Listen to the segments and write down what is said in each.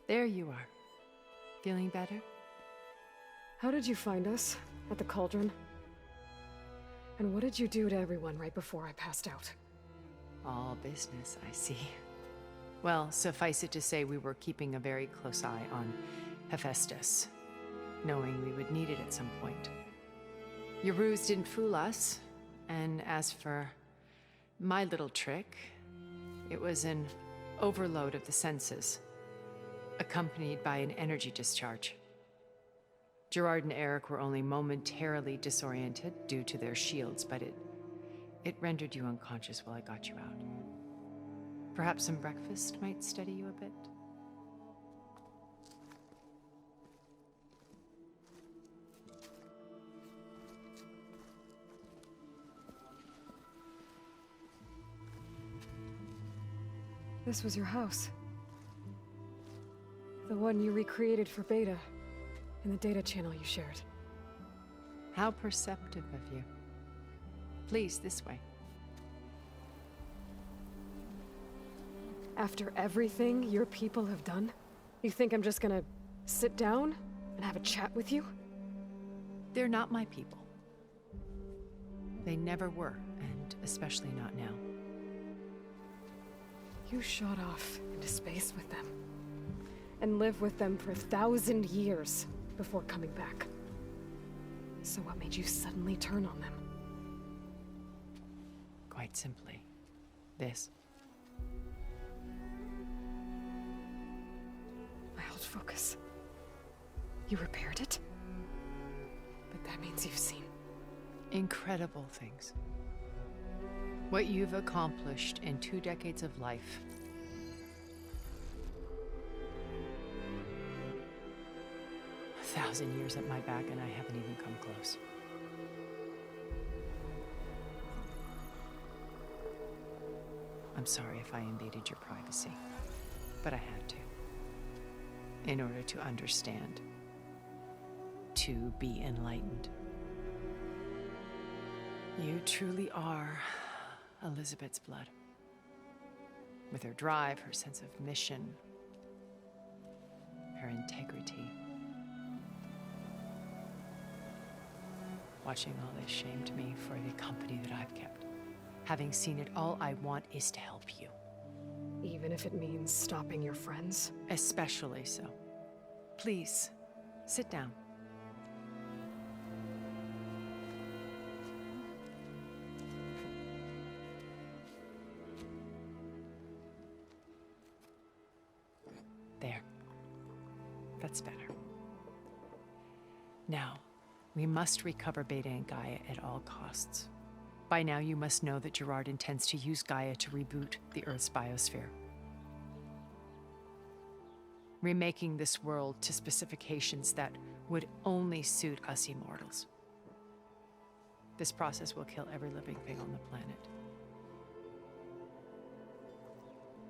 There you are. Feeling better? How did you find us? At the cauldron? And what did you do to everyone right before I passed out? All business, I see. Well, suffice it to say we were keeping a very close eye on Hephaestus, knowing we would need it at some point. Your ruse didn't fool us, and as for my little trick, it was an overload of the senses, accompanied by an energy discharge. Gerard and Eric were only momentarily disoriented due to their shields, but it rendered you unconscious while I got you out. Perhaps some breakfast might steady you a bit? This was your house. The one you recreated for Beta, in the data channel you shared. How perceptive of you. Please, this way. After everything your people have done, you think I'm just gonna sit down and have a chat with you? They're not my people. They never were, and especially not now. You shot off into space with them, and lived with them for 1,000 years before coming back. So what made you suddenly turn on them? Quite simply, this. My old focus. You repaired it? But that means you've seen Incredible things. What you've accomplished in 2 decades of life. A 1,000 years at my back and I haven't even come close. I'm sorry if I invaded your privacy, but I had to. In order to understand. To be enlightened. You truly are Elizabeth's blood. With her drive, her sense of mission, her integrity. Watching all this shamed me for the company that I've kept. Having seen it, all I want is to help you. even if it means stopping your friends? Especially so. Please, sit down. There. That's better. Now, we must recover Beta and Gaia at all costs. By now, you must know that Gerard intends to use Gaia to reboot the Earth's biosphere. Remaking this world to specifications that would only suit us immortals. This process will kill every living thing on the planet.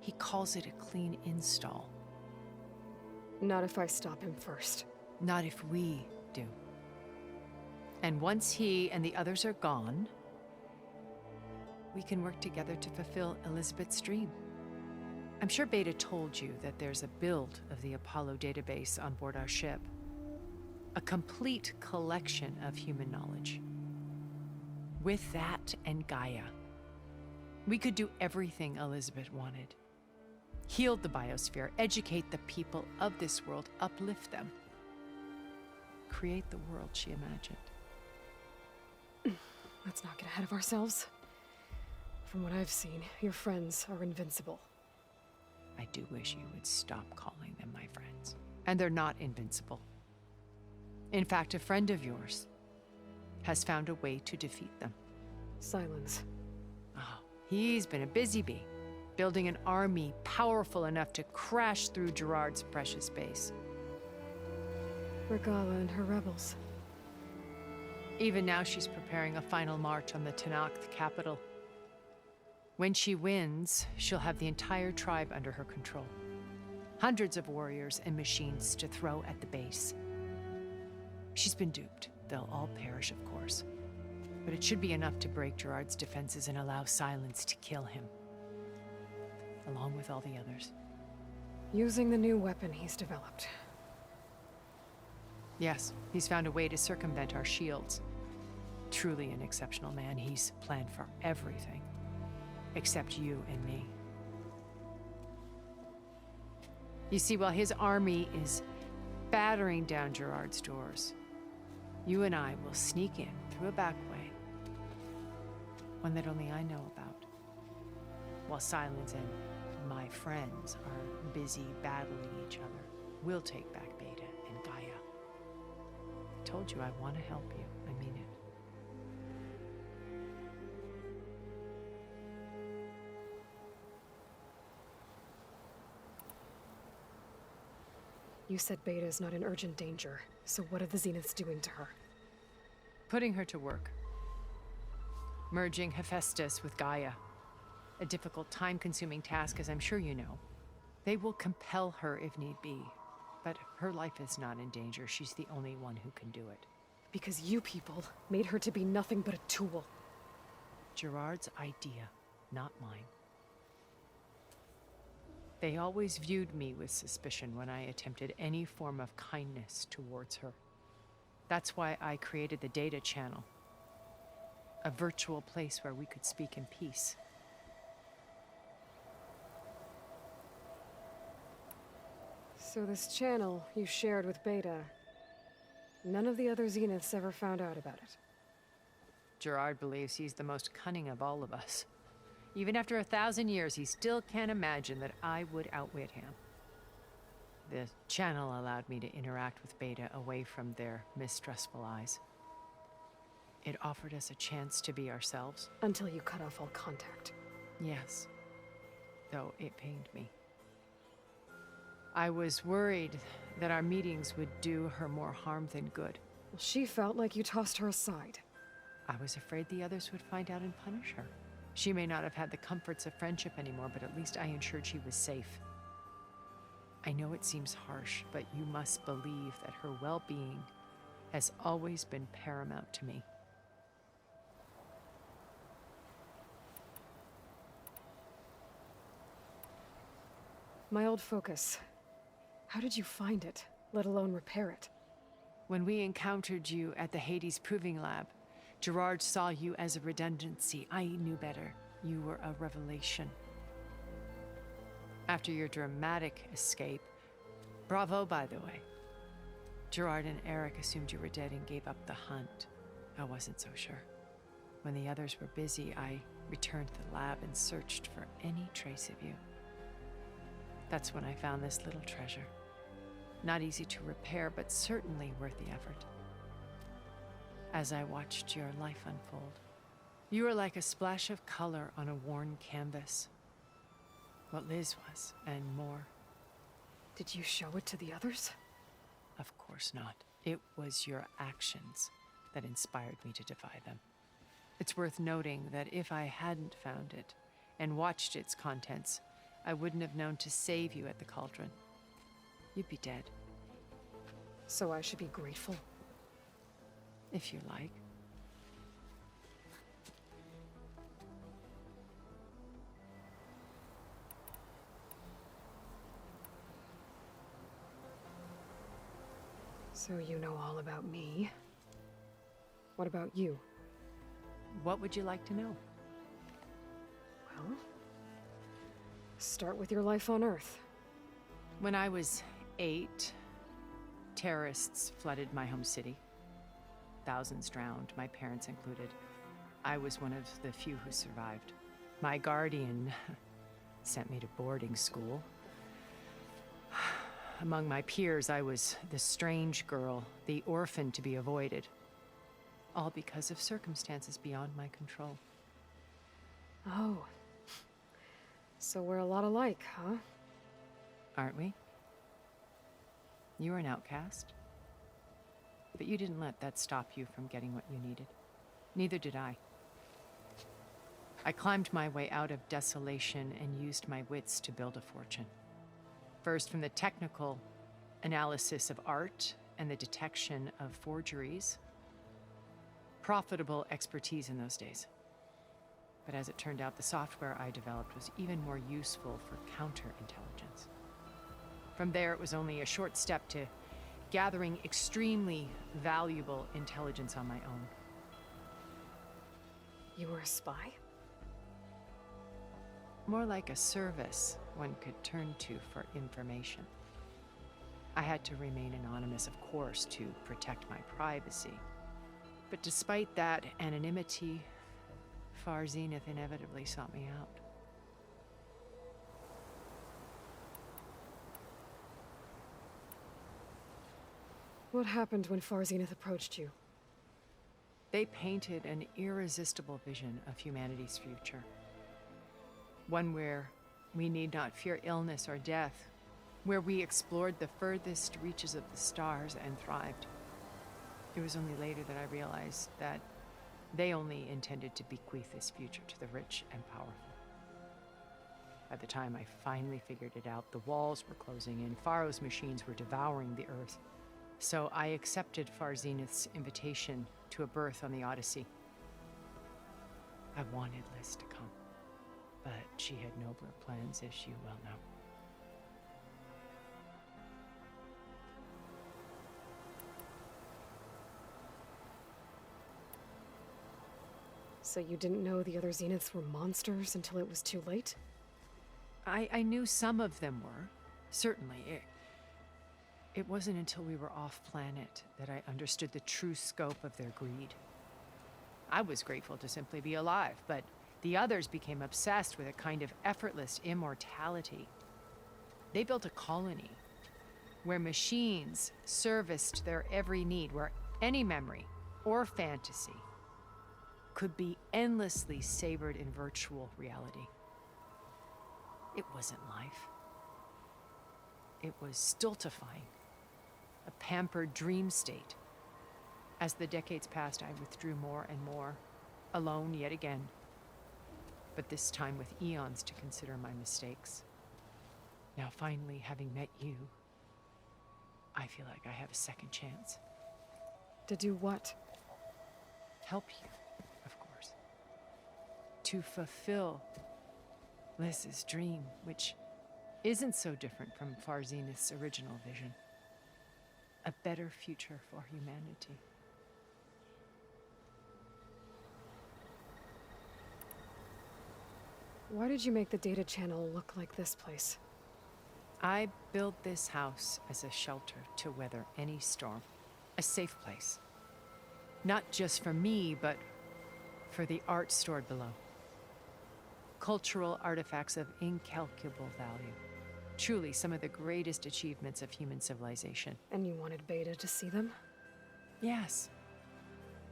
He calls it a clean install. Not if I stop him first. Not if we do. And once he and the others are gone, we can work together to fulfill Elizabeth's dream. I'm sure Beta told you that there's a build of the Apollo database on board our ship. A complete collection of human knowledge. With that and Gaia, we could do everything Elizabeth wanted. Heal the biosphere, educate the people of this world, uplift them. Create the world she imagined. Let's not get ahead of ourselves. From what I've seen, your friends are invincible. I do wish you would stop calling them my friends. And they're not invincible. In fact, a friend of yours has found a way to defeat them. Silence. Oh, he's been a busy bee, building an army powerful enough to crash through Gerard's precious base. Regala and her rebels. Even now, she's preparing a final march on the Tenakth capital. When she wins, she'll have the entire tribe under her control. Hundreds of warriors and machines to throw at the base. She's been duped. They'll all perish, of course. But it should be enough to break Gerard's defenses and allow Silence to kill him. Along with all the others. Using the new weapon he's developed. Yes, he's found a way to circumvent our shields. Truly an exceptional man. He's planned for everything. Except you and me. You see, while his army is battering down Gerard's doors, you and I will sneak in through a back way. One that only I know about. While Silence and my friends are busy battling each other, we'll take back Beta and Gaia. I told you I want to help you. I mean it. You said Beta is not in urgent danger, so what are the Zeniths doing to her? Putting her to work. Merging Hephaestus with Gaia. A difficult, time-consuming task, as I'm sure you know. They will compel her if need be. But her life is not in danger. She's the only one who can do it. Because you people made her to be nothing but a tool. Gerard's idea, not mine. They always viewed me with suspicion when I attempted any form of kindness towards her. That's why I created the data channel. A virtual place where we could speak in peace. So this channel you shared with Beta, none of the other Zeniths ever found out about it. Gerard believes he's the most cunning of all of us. Even after 1,000 years, he still can't imagine that I would outwit him. The channel allowed me to interact with Beta away from their mistrustful eyes. It offered us a chance to be ourselves. Until you cut off all contact. Yes, though it pained me. I was worried that our meetings would do her more harm than good. Well, she felt like you tossed her aside. I was afraid the others would find out and punish her. She may not have had the comforts of friendship anymore, but at least I ensured she was safe. I know it seems harsh, but you must believe that her well-being has always been paramount to me. My old focus. How did you find it, let alone repair it? When we encountered you at the Hades Proving Lab, Gerard saw you as a redundancy. I knew better. You were a revelation. After your dramatic escape, bravo, by the way. Gerard and Eric assumed you were dead and gave up the hunt. I wasn't so sure. When the others were busy, I returned to the lab and searched for any trace of you. That's when I found this little treasure. Not easy to repair, but certainly worth the effort. As I watched your life unfold, you were like a splash of color on a worn canvas. What Liz was, and more. Did you show it to the others? Of course not. It was your actions that inspired me to defy them. It's worth noting that if I hadn't found it and watched its contents, I wouldn't have known to save you at the cauldron. You'd be dead. So I should be grateful? If you like. So you know all about me. What about you? What would you like to know? Well, start with your life on Earth. When I was 8, terrorists flooded my home city. Thousands drowned, my parents included. I was one of the few who survived. My guardian sent me to boarding school. Among my peers, I was the strange girl, the orphan to be avoided. All because of circumstances beyond my control. Oh. So we're a lot alike, huh? Aren't we? You were an outcast. But you didn't let that stop you from getting what you needed. Neither did I. I climbed my way out of desolation and used my wits to build a fortune. First, from the technical analysis of art and the detection of forgeries. Profitable expertise in those days. But as it turned out, the software I developed was even more useful for counterintelligence. From there, it was only a short step to gathering extremely valuable intelligence on my own. You were a spy? More like a service one could turn to for information. I had to remain anonymous, of course, to protect my privacy. But despite that anonymity, Far Zenith inevitably sought me out. What happened when Far Zenith approached you? They painted an irresistible vision of humanity's future. One where we need not fear illness or death, where we explored the furthest reaches of the stars and thrived. It was only later that I realized that they only intended to bequeath this future to the rich and powerful. By the time I finally figured it out, the walls were closing in, Pharaoh's machines were devouring the Earth. So I accepted Far Zenith's invitation to a berth on the Odyssey. I wanted Liz to come, but she had nobler plans, as you well know. So you didn't know the other Zeniths were monsters until it was too late? I knew some of them were, certainly. It wasn't until we were off-planet that I understood the true scope of their greed. I was grateful to simply be alive, but the others became obsessed with a kind of effortless immortality. They built a colony where machines serviced their every need, where any memory or fantasy could be endlessly savored in virtual reality. It wasn't life. It was stultifying, a pampered dream state. As the decades passed, I withdrew more and more, alone yet again, but this time with eons to consider my mistakes. Now finally, having met you, I feel like I have a second chance. To do what? Help you, of course. To fulfill Liz's dream, which isn't so different from Far Zenith's original vision. A better future for humanity. Why did you make the data channel look like this place? I built this house as a shelter to weather any storm. A safe place. Not just for me, but for the art stored below. Cultural artifacts of incalculable value. Truly some of the greatest achievements of human civilization. And you wanted Beta to see them? Yes.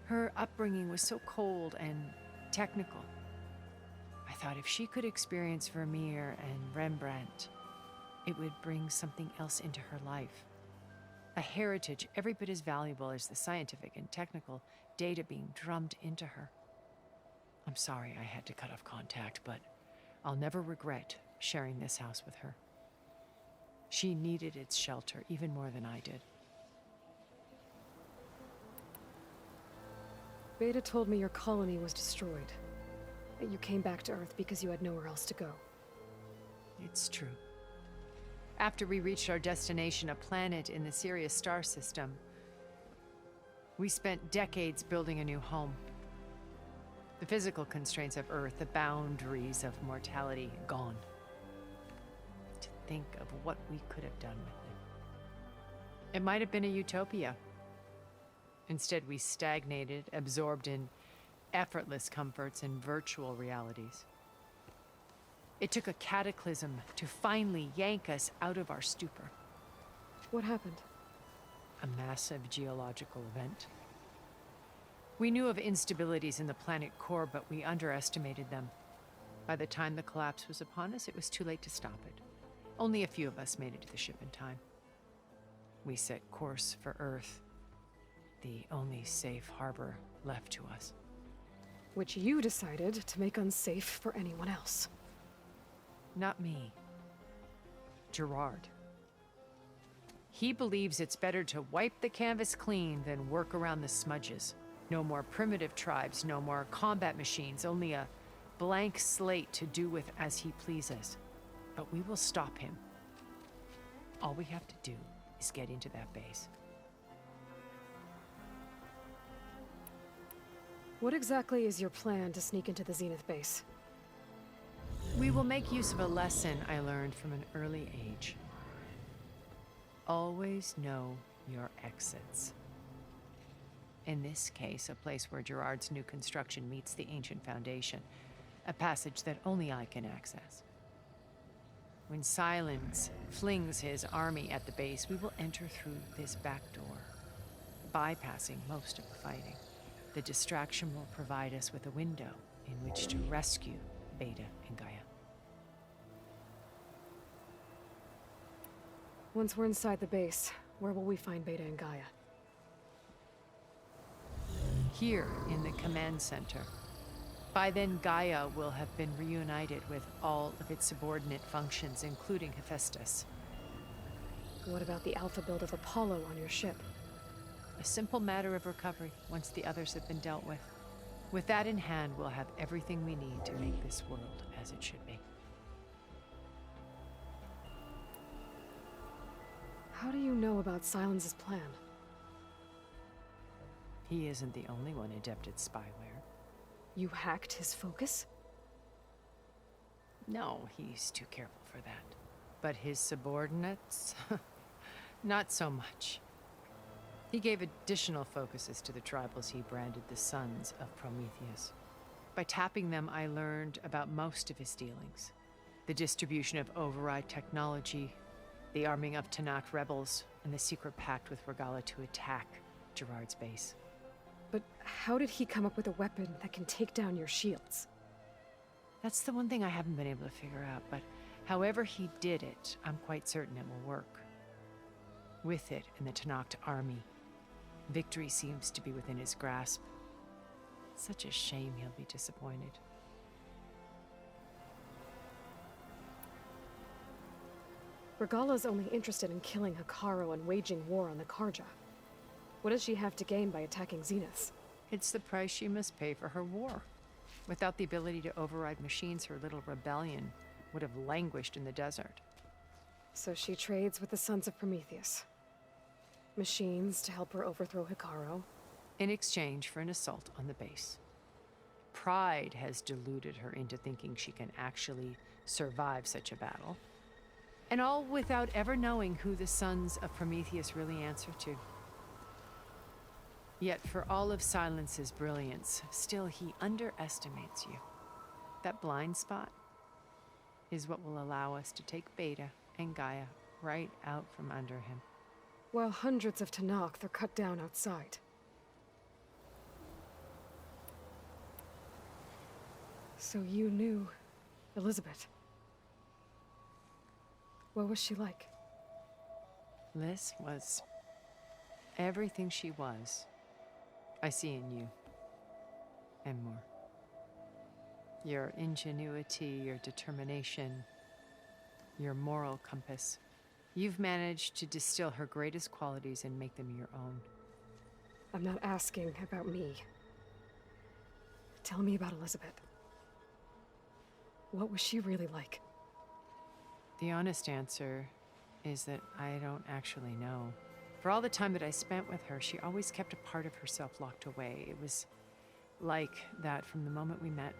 Her upbringing was so cold and technical. I thought if she could experience Vermeer and Rembrandt, it would bring something else into her life. A heritage every bit as valuable as the scientific and technical data being drummed into her. I'm sorry I had to cut off contact, but I'll never regret sharing this house with her. She needed its shelter even more than I did. Beta told me your colony was destroyed. That you came back to Earth because you had nowhere else to go. It's true. After we reached our destination, a planet in the Sirius star system, we spent decades building a new home. The physical constraints of Earth, the boundaries of mortality, gone. To think of what we could have done with it. It might have been a utopia. Instead, we stagnated, absorbed in effortless comforts and virtual realities. It took a cataclysm to finally yank us out of our stupor. What happened? A massive geological event. We knew of instabilities in the planet core, but we underestimated them. By the time the collapse was upon us, it was too late to stop it. Only a few of us made it to the ship in time. We set course for Earth, the only safe harbor left to us. Which you decided to make unsafe for anyone else. Not me. Gerard. He believes it's better to wipe the canvas clean than work around the smudges. No more primitive tribes, no more combat machines, only a blank slate to do with as he pleases. But we will stop him. All we have to do is get into that base. What exactly is your plan to sneak into the Zenith base? We will make use of a lesson I learned from an early age. Always know your exits. In this case, a place where Gerard's new construction meets the ancient foundation, a passage that only I can access. When Silence flings his army at the base, we will enter through this back door, bypassing most of the fighting. The distraction will provide us with a window in which to rescue Beta and Gaia. Once we're inside the base, where will we find Beta and Gaia? Here in the command center. By then, Gaia will have been reunited with all of its subordinate functions, including Hephaestus. What about the alpha build of Apollo on your ship? A simple matter of recovery once the others have been dealt with. With that in hand, we'll have everything we need to make this world as it should be. How do you know about Silence's plan? He isn't the only one adept at spyware. You hacked his focus? No, he's too careful for that. But his subordinates? Not so much. He gave additional focuses to the tribals he branded the Sons of Prometheus. By tapping them, I learned about most of his dealings. The distribution of override technology, the arming of Tanakh rebels, and the secret pact with Regala to attack Gerard's base. But how did he come up with a weapon that can take down your shields? That's the one thing I haven't been able to figure out, but however he did it, I'm quite certain it will work. With it and the Tanakh army, victory seems to be within his grasp. Such a shame he'll be disappointed. Regala's only interested in killing Hekarro and waging war on the Karja. What does she have to gain by attacking Zeniths? It's the price she must pay for her war. Without the ability to override machines, her little rebellion would have languished in the desert. So she trades with the Sons of Prometheus. Machines to help her overthrow Hekarro. In exchange for an assault on the base. Pride has deluded her into thinking she can actually survive such a battle. And all without ever knowing who the Sons of Prometheus really answer to. Yet for all of Silence's brilliance, still he underestimates you. That blind spot is what will allow us to take Beta and Gaia right out from under him. While hundreds of Tanakh are cut down outside. So you knew Elizabeth. What was she like? Liz was everything she was. I see in you. And more. Your ingenuity, your determination, your moral compass. You've managed to distill her greatest qualities and make them your own. I'm not asking about me. Tell me about Elizabeth. What was she really like? The honest answer is that I don't actually know. For all the time that I spent with her, she always kept a part of herself locked away. It was like that from the moment we met.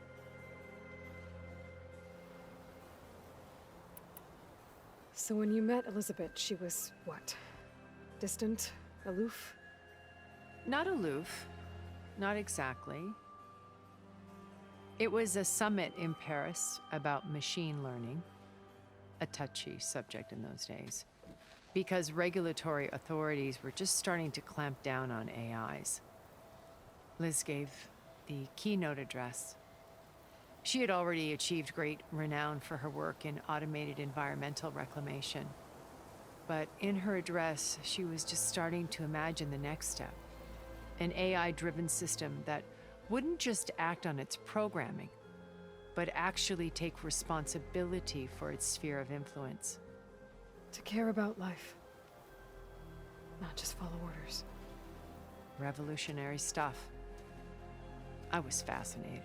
So when you met Elizabeth, she was what? Distant? Aloof? Not aloof. Not exactly. It was a summit in Paris about machine learning. A touchy subject in those days. Because regulatory authorities were just starting to clamp down on AIs. Liz gave the keynote address. She had already achieved great renown for her work in automated environmental reclamation. But in her address, she was just starting to imagine the next step. An AI-driven system that wouldn't just act on its programming, but actually take responsibility for its sphere of influence. To care about life. Not just follow orders. Revolutionary stuff. I was fascinated.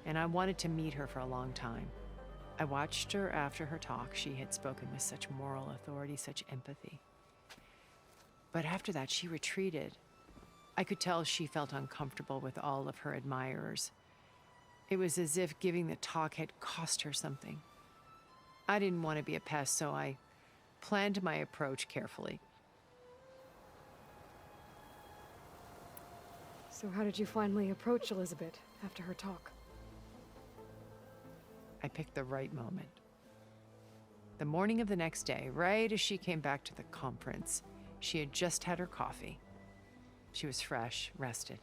And I wanted to meet her for a long time. I watched her after her talk. She had spoken with such moral authority, such empathy. But after that, she retreated. I could tell she felt uncomfortable with all of her admirers. It was as if giving the talk had cost her something. I didn't want to be a pest, so I planned my approach carefully. So how did you finally approach Elizabeth after her talk? I picked the right moment. The morning of the next day, right as she came back to the conference, she had just had her coffee. She was fresh, rested.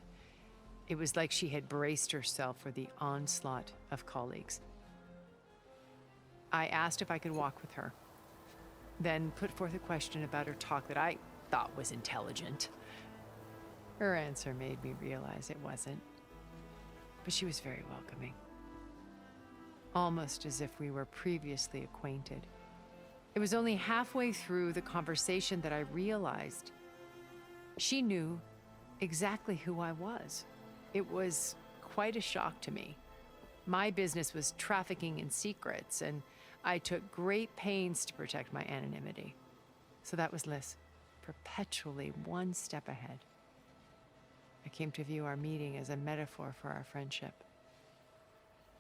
It was like she had braced herself for the onslaught of colleagues. I asked if I could walk with her, then put forth a question about her talk that I thought was intelligent. Her answer made me realize it wasn't, but she was very welcoming. Almost as if we were previously acquainted. It was only halfway through the conversation that I realized she knew exactly who I was. It was quite a shock to me. My business was trafficking in secrets, and I took great pains to protect my anonymity. So that was Liz, perpetually one step ahead. I came to view our meeting as a metaphor for our friendship.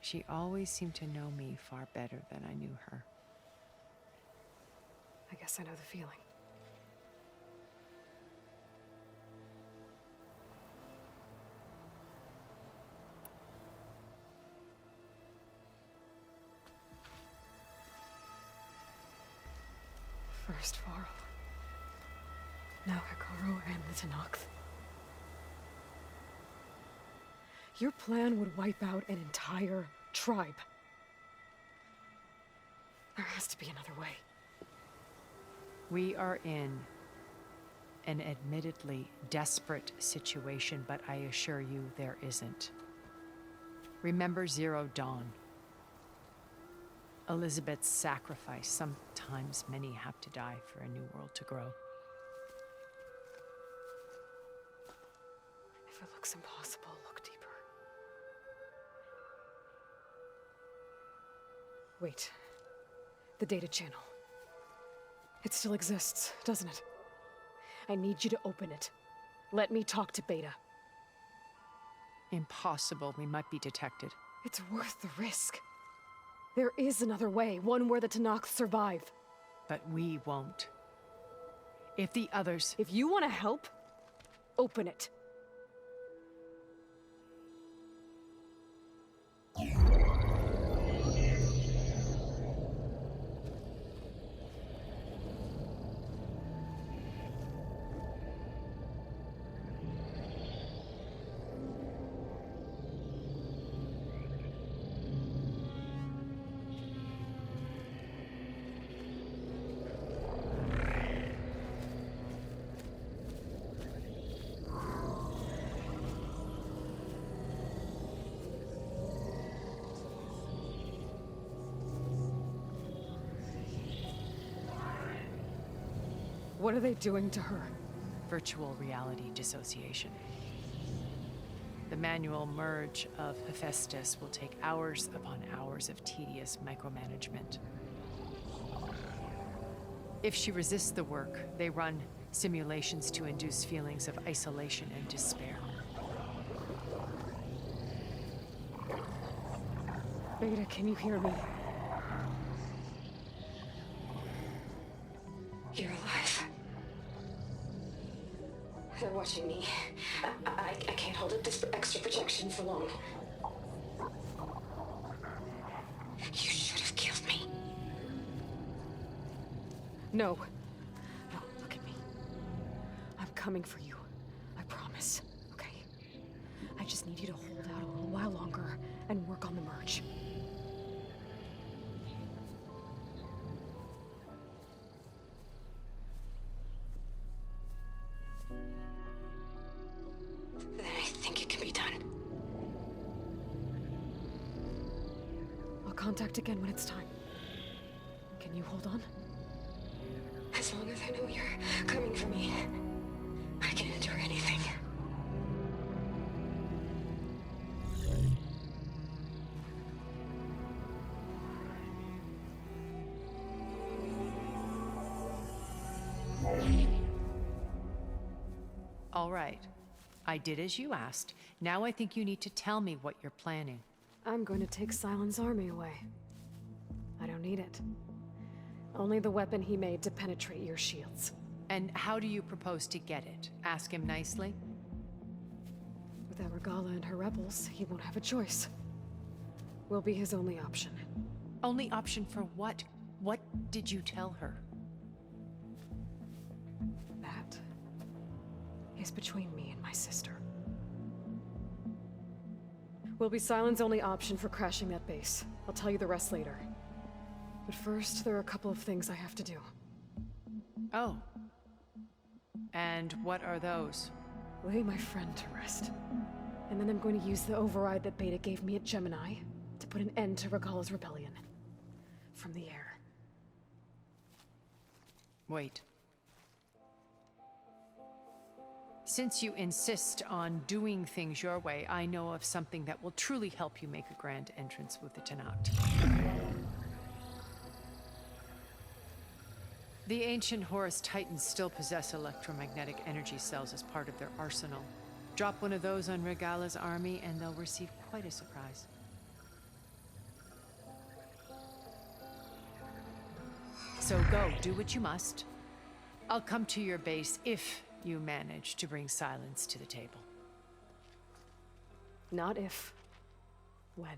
She always seemed to know me far better than I knew her. I guess I know the feeling. First Varl, now Hikaru and the Tenakth. Your plan would wipe out an entire tribe. There has to be another way. We are in an admittedly desperate situation, but I assure you there isn't. Remember Zero Dawn. Elizabeth's sacrifice. Sometimes many have to die for a new world to grow. If it looks impossible, look deeper. Wait. The data channel. It still exists, doesn't it? I need you to open it. Let me talk to Beta. Impossible. We might be detected. It's worth the risk. There is another way, one where the Tenakth survive. But we won't. If the others... If you want to help, open it. What are they doing to her? Virtual reality dissociation. The manual merge of Hephaestus will take hours upon hours of tedious micromanagement. If she resists the work, they run simulations to induce feelings of isolation and despair. Beta, can you hear me? You're alive. They're watching me. I can't hold up this extra protection for long. You should have killed me. No. No, look at me. I'm coming for you. I promise, okay? I just need you to hold out a little while longer and work on the merge. Then I think it can be done. I'll contact again when it's time. Can you hold on? As long as I know you're coming for me, I can endure anything. All right. I did as you asked. Now I think you need to tell me what you're planning. I'm going to take Sylens' army away. I don't need it. Only the weapon he made to penetrate your shields. And how do you propose to get it? Ask him nicely? Without Regala and her rebels, he won't have a choice. We'll be his only option. Only option for what? What did you tell her? That is between me and my sister. Will be Sylens' only option for crashing that base. I'll tell you the rest later. But first, there are a couple of things I have to do. Oh. And what are those? Lay my friend to rest. And then I'm going to use the override that Beta gave me at Gemini to put an end to Regala's rebellion. From the air. Wait. Since you insist on doing things your way, I know of something that will truly help you make a grand entrance with the Tenat. The ancient Horus Titans still possess electromagnetic energy cells as part of their arsenal. Drop one of those on Regala's army and they'll receive quite a surprise. So go, do what you must. I'll come to your base if you manage to bring Sylens to the table. Not if. When.